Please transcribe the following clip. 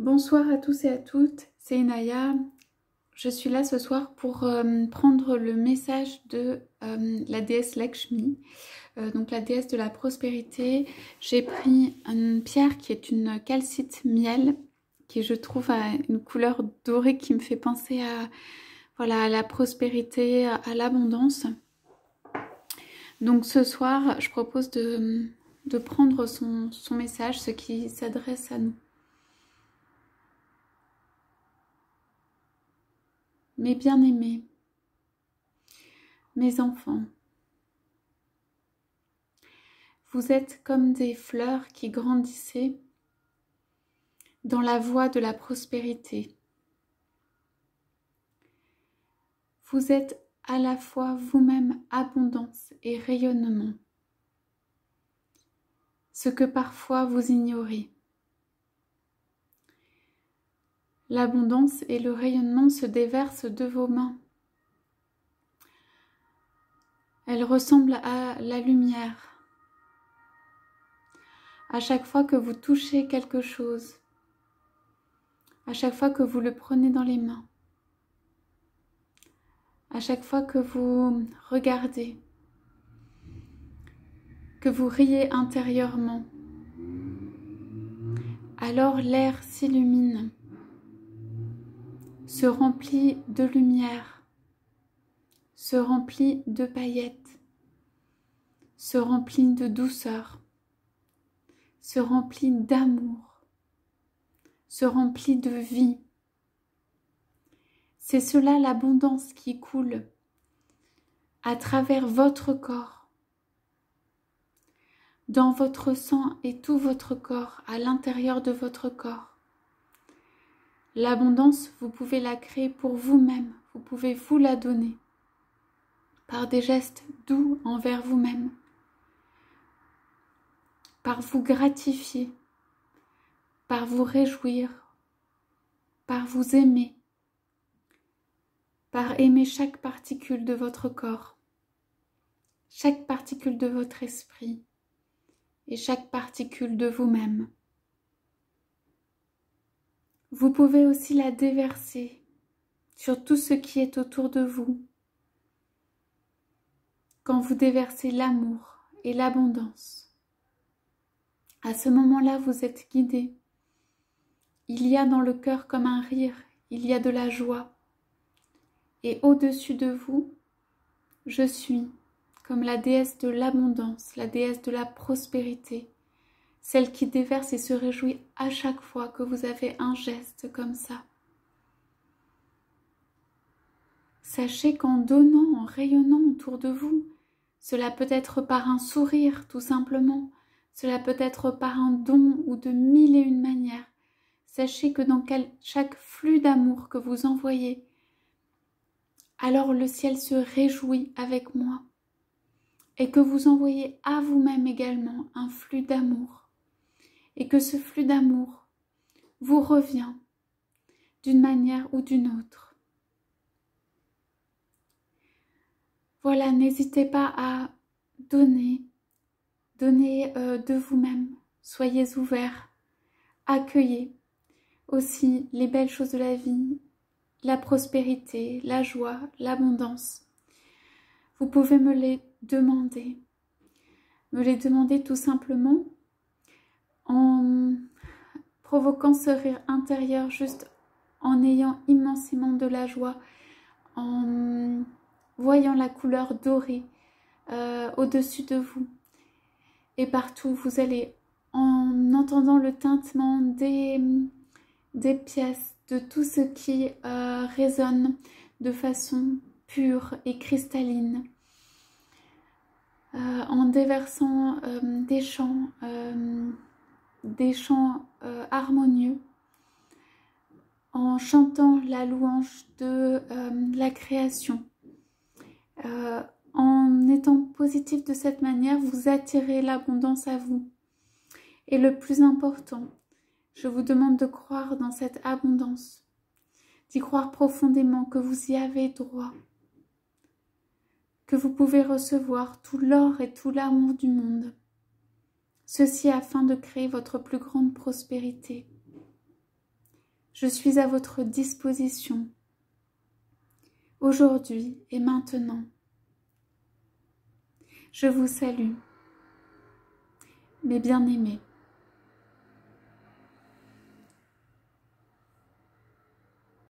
Bonsoir à tous et à toutes, c'est Inaya. Je suis là ce soir pour prendre le message de la déesse Lakshmi, donc la déesse de la prospérité. J'ai pris une pierre qui est une calcite miel, qui je trouve a une couleur dorée qui me fait penser à, voilà, à la prospérité, à l'abondance. Donc ce soir, je propose de prendre son message, ce qui s'adresse à nous. Mes bien-aimés, mes enfants, vous êtes comme des fleurs qui grandissaient dans la voie de la prospérité. Vous êtes à la fois vous-même abondance et rayonnement, ce que parfois vous ignorez. L'abondance et le rayonnement se déversent de vos mains. Elles ressemblent à la lumière. À chaque fois que vous touchez quelque chose, à chaque fois que vous le prenez dans les mains, à chaque fois que vous regardez, que vous riez intérieurement, alors l'air s'illumine, se remplit de lumière, se remplit de paillettes, se remplit de douceur, se remplit d'amour, se remplit de vie. C'est cela l'abondance qui coule à travers votre corps, dans votre sang et tout votre corps, à l'intérieur de votre corps. L'abondance, vous pouvez la créer pour vous-même, vous pouvez vous la donner par des gestes doux envers vous-même, par vous gratifier, par vous réjouir, par vous aimer, par aimer chaque particule de votre corps, chaque particule de votre esprit et chaque particule de vous-même. Vous pouvez aussi la déverser sur tout ce qui est autour de vous. Quand vous déversez l'amour et l'abondance, à ce moment-là, vous êtes guidé. Il y a dans le cœur comme un rire, il y a de la joie. Et au-dessus de vous, je suis comme la déesse de l'abondance, la déesse de la prospérité, celle qui déverse et se réjouit à chaque fois que vous avez un geste comme ça. Sachez qu'en donnant, en rayonnant autour de vous, cela peut être par un sourire tout simplement, cela peut être par un don ou de mille et une manières. Sachez que dans chaque flux d'amour que vous envoyez, alors le ciel se réjouit avec moi et que vous envoyez à vous-même également un flux d'amour et que ce flux d'amour vous revient d'une manière ou d'une autre. Voilà, n'hésitez pas à donner de vous-même, soyez ouverts, accueillez aussi les belles choses de la vie, la prospérité, la joie, l'abondance. Vous pouvez me les demander tout simplement en provoquant ce rire intérieur, juste en ayant immensément de la joie, en voyant la couleur dorée au-dessus de vous. Et partout où vous allez, en entendant le tintement des pièces, de tout ce qui résonne de façon pure et cristalline, en déversant des chants harmonieux, en chantant la louange de la création. En étant positif de cette manière, vous attirez l'abondance à vous. Et le plus important, je vous demande de croire dans cette abondance, d'y croire profondément que vous y avez droit, que vous pouvez recevoir tout l'or et tout l'amour du monde. Ceci afin de créer votre plus grande prospérité. Je suis à votre disposition, aujourd'hui et maintenant. Je vous salue, mes bien-aimés.